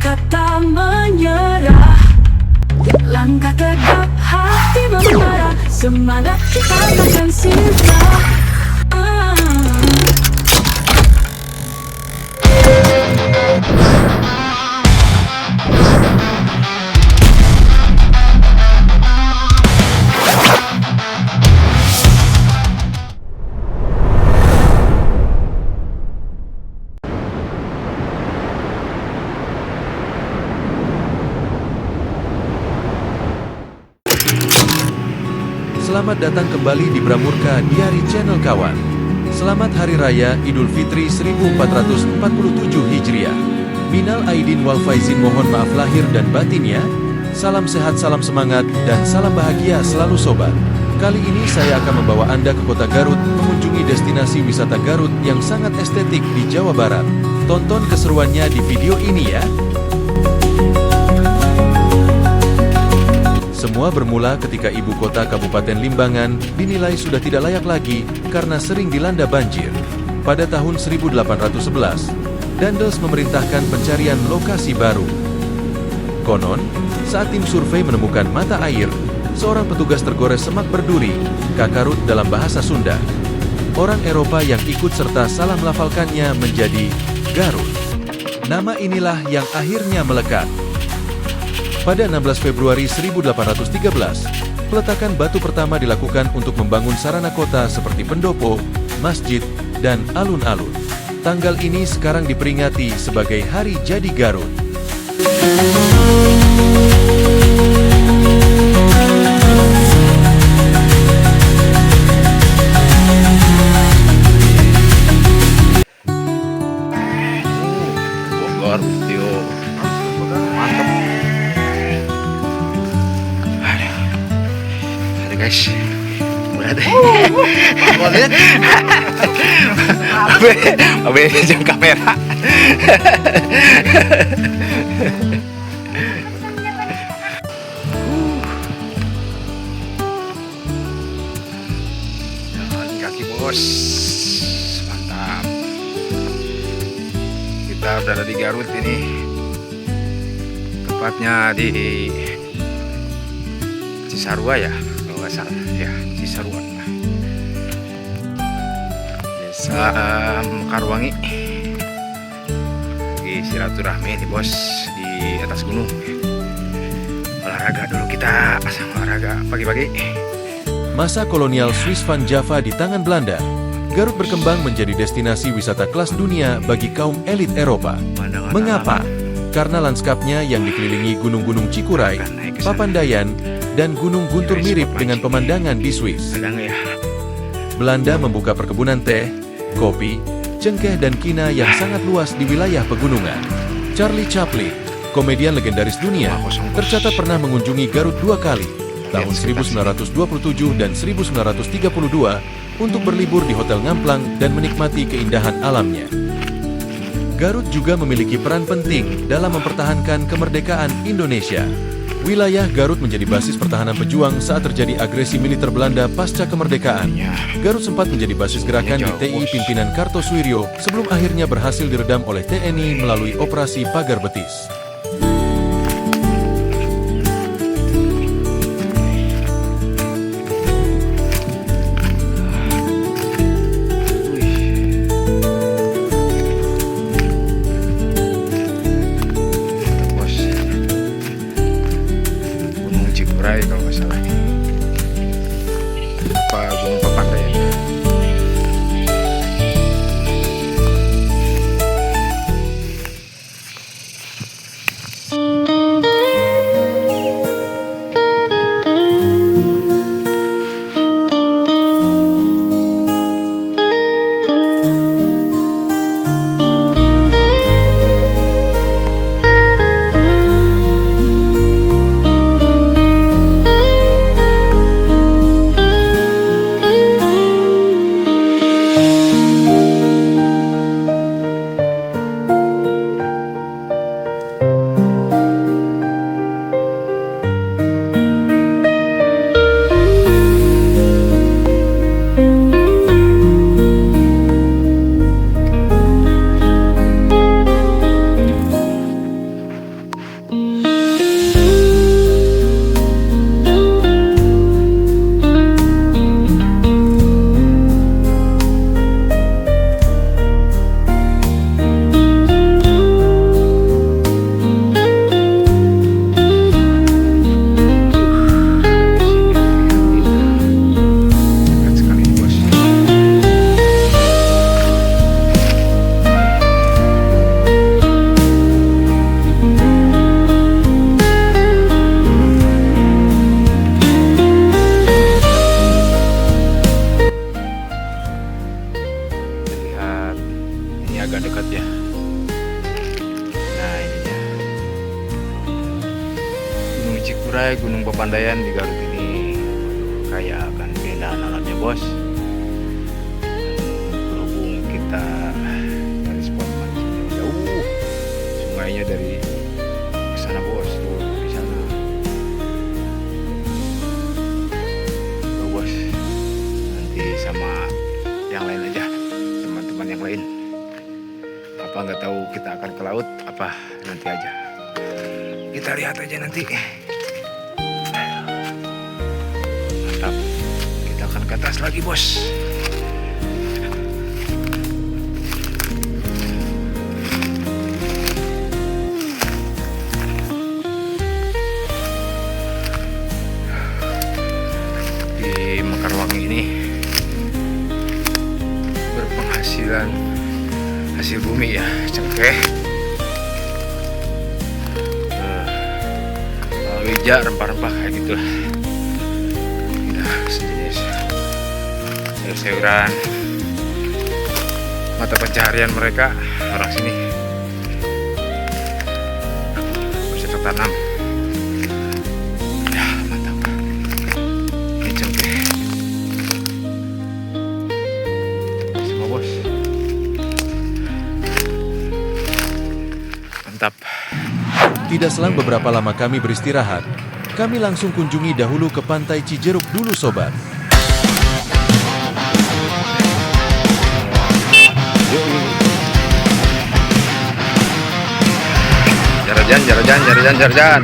langkah tak menyerah, langkah tegap, hati membara, semangat kita takkan sirna. Selamat datang kembali di Bramurka Diari Channel kawan. Selamat Hari Raya Idul Fitri 1447 Hijriah. Minal aidin wal faizin, mohon maaf lahir dan batin ya. Salam sehat, salam semangat, dan salam bahagia selalu sobat. Kali ini saya akan membawa Anda ke kota Garut, mengunjungi destinasi wisata Garut yang sangat estetik di Jawa Barat. Tonton keseruannya di video ini ya. Semua bermula ketika ibu kota Kabupaten Limbangan dinilai sudah tidak layak lagi karena sering dilanda banjir. Pada tahun 1811, Daendels memerintahkan pencarian lokasi baru. Konon, saat tim survei menemukan mata air, seorang petugas tergores semak berduri, kakarut dalam bahasa Sunda. Orang Eropa yang ikut serta salah melafalkannya menjadi Garut. Nama inilah yang akhirnya melekat. Pada 16 Februari 1813, peletakan batu pertama dilakukan untuk membangun sarana kota seperti pendopo, masjid, dan alun-alun. Tanggal ini sekarang diperingati sebagai Hari Jadi Garut. Bogor, Tio. Mantap. Ada guys. Berada. Abe jam kamera. Jalan kaki bos. Mantap. Kita berada di Garut ini. Tepatnya di Cisarua ya, kalau nggak salah ya, Cisarua. Desa Mekarwangi. Lagi silaturahmi nih bos di atas gunung. Olahraga dulu kita, olahraga pagi-pagi. Masa kolonial Swiss van Java di tangan Belanda, Garut berkembang menjadi destinasi wisata kelas dunia bagi kaum elit Eropa. Mengapa? Karena lanskapnya yang dikelilingi gunung-gunung Cikuray, Papandayan, dan Gunung Guntur mirip dengan pemandangan di Swiss. Ada nggak ya? Belanda membuka perkebunan teh, kopi, cengkeh, dan kina yang sangat luas di wilayah pegunungan. Charlie Chaplin, komedian legendaris dunia, tercatat pernah mengunjungi Garut 2 kali, tahun 1927 dan 1932, untuk berlibur di Hotel Ngamplang dan menikmati keindahan alamnya. Garut juga memiliki peran penting dalam mempertahankan kemerdekaan Indonesia. Wilayah Garut menjadi basis pertahanan pejuang saat terjadi agresi militer Belanda pasca kemerdekaan. Garut sempat menjadi basis gerakan di TI pimpinan Kartosuwiryo sebelum akhirnya berhasil diredam oleh TNI melalui Operasi Pagar Betis. Kalau nggak salah apa Gunung Papandayan. kepandaian di Garut ini kaya akan keindahan alamnya bos. Berhubung kita dari spot mancingnya jauh, sungainya dari sana bos, tuh di sana. Tuh bos, nanti sama yang lain aja, teman-teman yang lain. Apa nggak tahu kita akan ke laut? Apa nanti aja? Kita lihat aja nanti. Mantap. Kita akan ke atas lagi bos. Di Mekarwangi ini berpenghasilan hasil bumi ya, cengkeh, wija, rempah-rempah kayak gitulah. Nah, sejenis sayur-sayuran, mata pencaharian mereka orang sini bercocok tanam. Ya mantap, ini cengkeh semua bos, mantap. Tidak selang beberapa lama kami beristirahat, kami langsung kunjungi dahulu ke Pantai Cijeruk dulu sobat. Jarajan.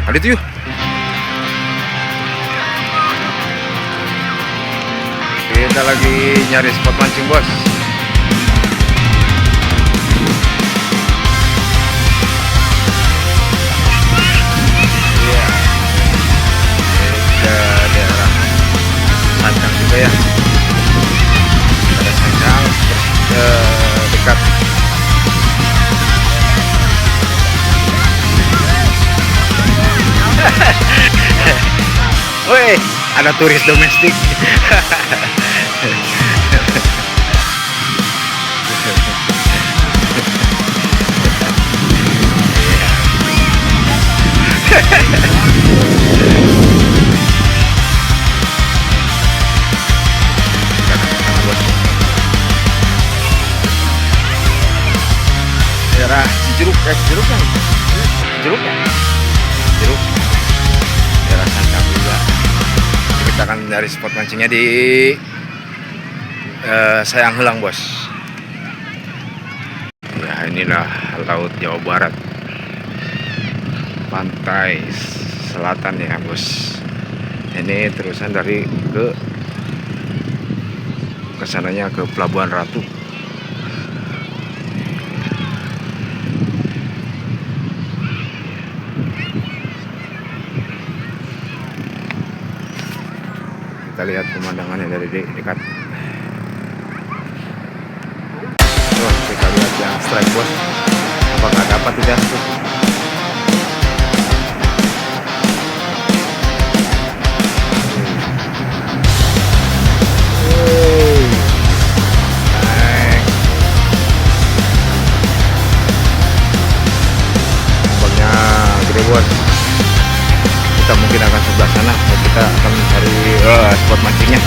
Ada itu yuk. Kita lagi nyari spot mancing bos. Iya. Ke daerah Sancang juga ya. Ada Sancang dekat. Woi, ada turis domestik. Daerah Cijeruk, Jeruk daerah Sancang juga. Kita akan dari spot mancingnya di Sayang Heulang bos. Ya inilah laut Jawa Barat, pantai selatan ya bos. Ini terusan dari kesananya ke Pelabuhan Ratu. Kita lihat pemandangannya dari dekat. Wah, kita lihat yang strike bos. Apakah dapat tidak tuh? Nampaknya gede bos. Kita mungkin akan sebelah sana. Kita akan mencari spot mancingnya.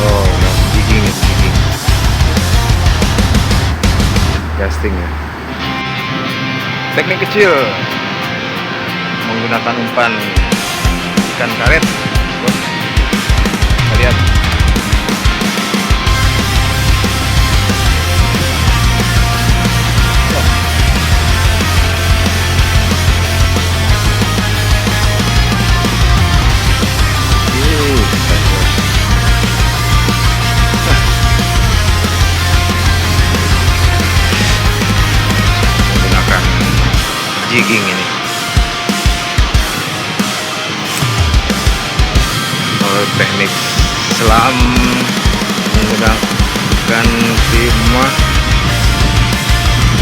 Oh, jigging. Casting ya. Teknik kecil menggunakan umpan ikan karet, bos. Kita lihat. Menggunakan jigging ini. Teknik selam menggunakan timah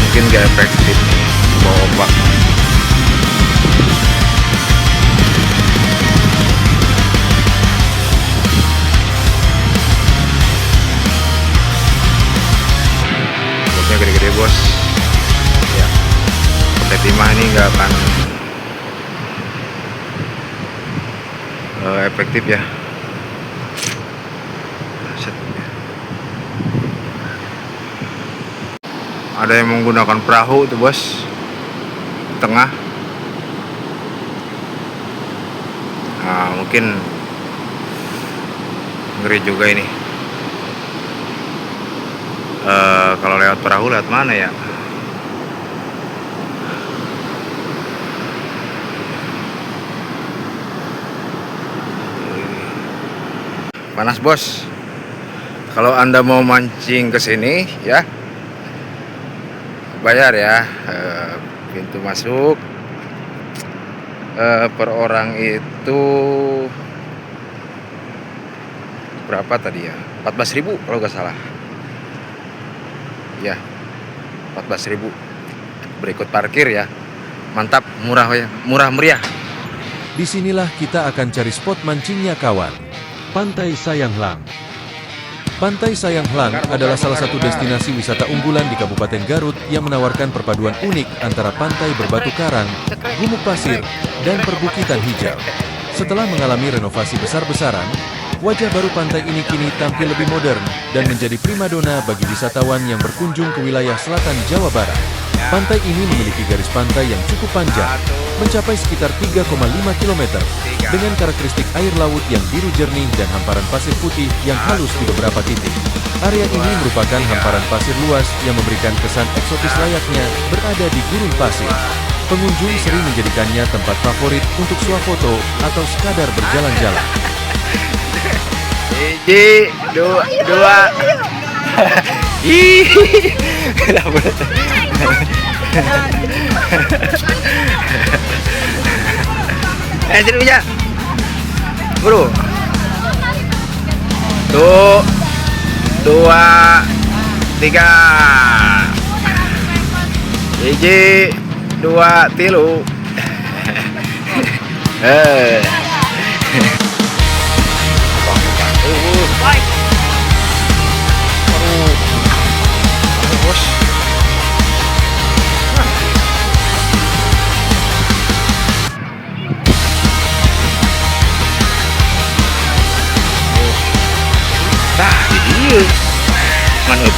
mungkin gak efektif bawa ombak. Ombaknya gede-gede, bos. Ya, pakai timah ini gak akan efektif ya. Ada yang menggunakan perahu tuh, bos, tengah. Nah, mungkin ngeri juga ini. Kalau lewat perahu lewat mana ya? Panas, bos. Kalau Anda mau mancing ke sini ya, bayar ya. Pintu masuk per orang itu berapa tadi ya? 14.000 kalau nggak salah. Ya, 14.000. Berikut parkir ya. Mantap, murah ya, murah meriah. Disinilah kita akan cari spot mancingnya kawan. Pantai Sayanglang. Pantai Sayanglang adalah salah satu destinasi wisata unggulan di Kabupaten Garut yang menawarkan perpaduan unik antara pantai berbatu karang, gumuk pasir, dan perbukitan hijau. Setelah mengalami renovasi besar-besaran, wajah baru pantai ini kini tampil lebih modern dan menjadi primadona bagi wisatawan yang berkunjung ke wilayah selatan Jawa Barat. Pantai ini memiliki garis pantai yang cukup panjang, mencapai sekitar 3,5 km, dengan karakteristik air laut yang biru jernih dan hamparan pasir putih yang halus di beberapa titik. Area ini merupakan hamparan pasir luas yang memberikan kesan eksotis layaknya berada di gurun pasir. Pengunjung sering menjadikannya tempat favorit untuk swafoto atau sekadar berjalan-jalan. Hiji, dua. Ih. Sini punya. Bro. Tuh. 2, 3. Hiji, 2, 3.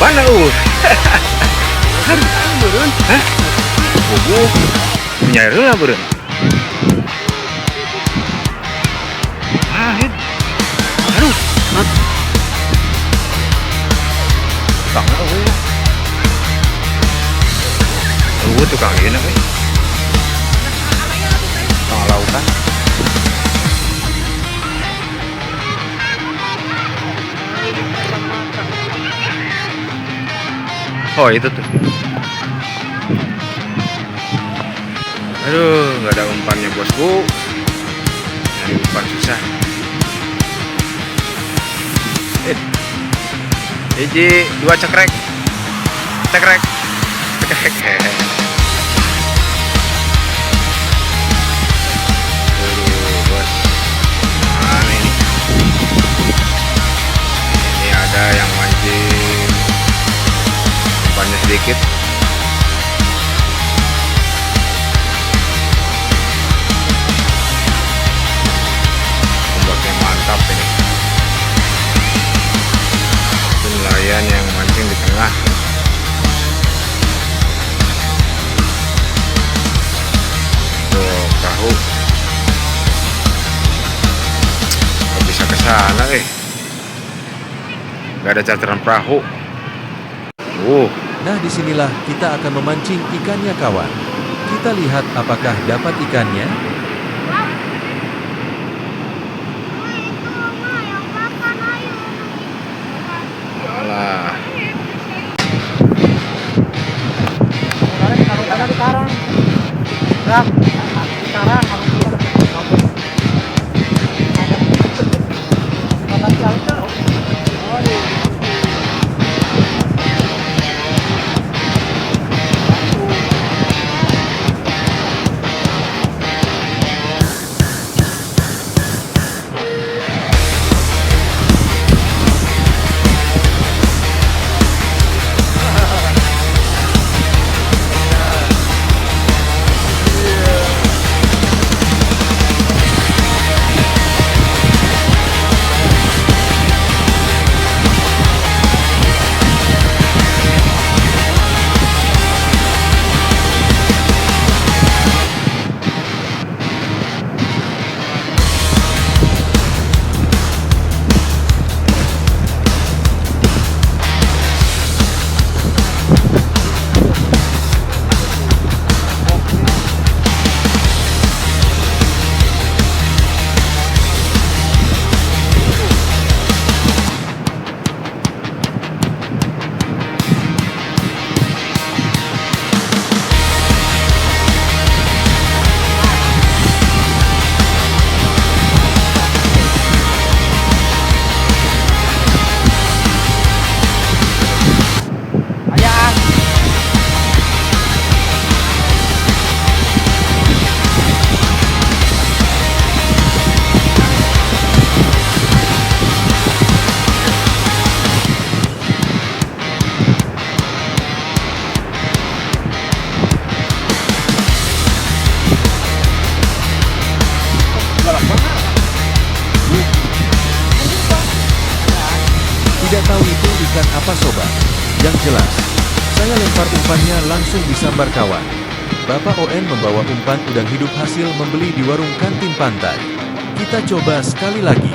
Mana mana Beureun. Hah? Bobo. Nyaireun lah beureun. Aduh. Tukang euy. Tukang ieu euy. Tukang lautan. Oh itu tuh. Aduh, nggak ada umpannya bosku. Nyari umpan susah. Hiji, 2 cekrek. Cekrek. Cekrek. Aduh, bos. Mana ini? Ini ada yang mancing. Umpannya sedikit. Ombaknya mantap ini. Itu nelayan yang mancing di tengah. Tuh perahu. sana nggak ada charteran perahu. Nah, disinilah kita akan memancing ikannya, kawan. Kita lihat apakah dapat ikannya. Alah. Tidak tahu itu ikan apa, sobat. Yang jelas, saya lempar umpannya langsung disambar kawan. Bapak ON membawa umpan udang hidup hasil membeli di warung kantin pantai. Kita coba sekali lagi.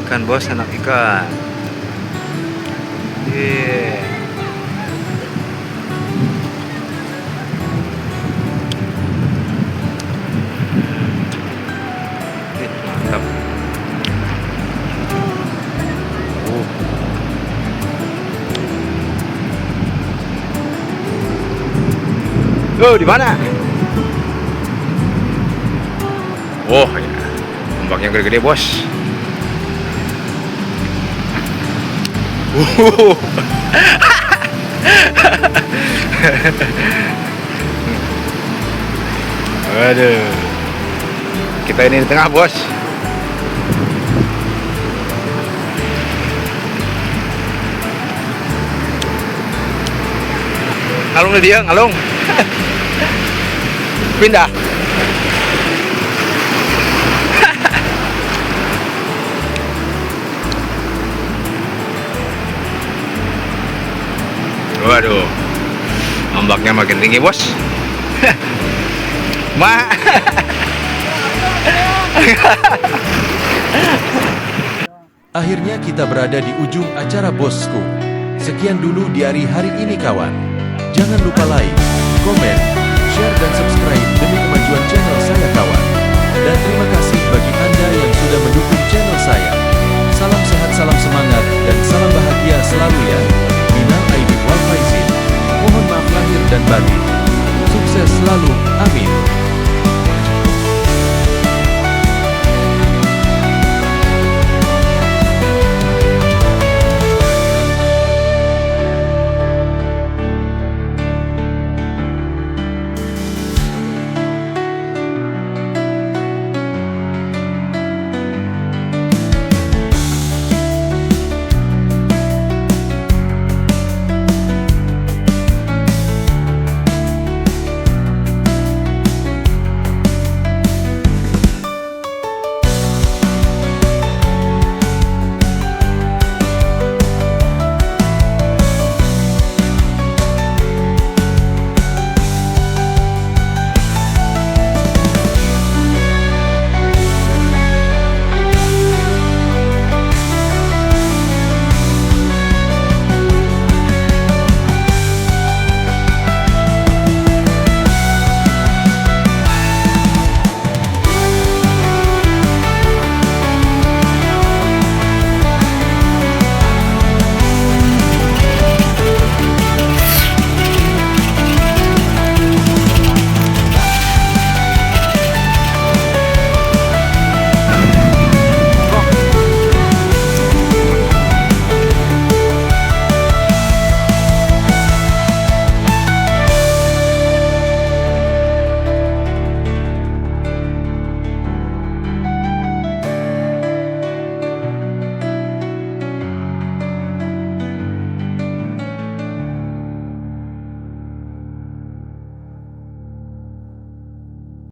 ikan bos, anak ikan. Yeah. Mantap. Oh, di mana? Oh, ya. Ombaknya gede-gede, bos. Aduh. Kita ini di tengah, bos. Ngalung nih dia, ngalung. Pindah. Waduh, ombaknya makin tinggi, bos. Ma. Akhirnya kita berada di ujung acara bosku. Sekian dulu diari hari ini kawan. Jangan lupa like, komen, share dan subscribe demi kemajuan channel saya kawan. Dan terima kasih bagi Anda yang sudah mendukung channel saya. Salam sehat, salam semangat, dan salam bahagia.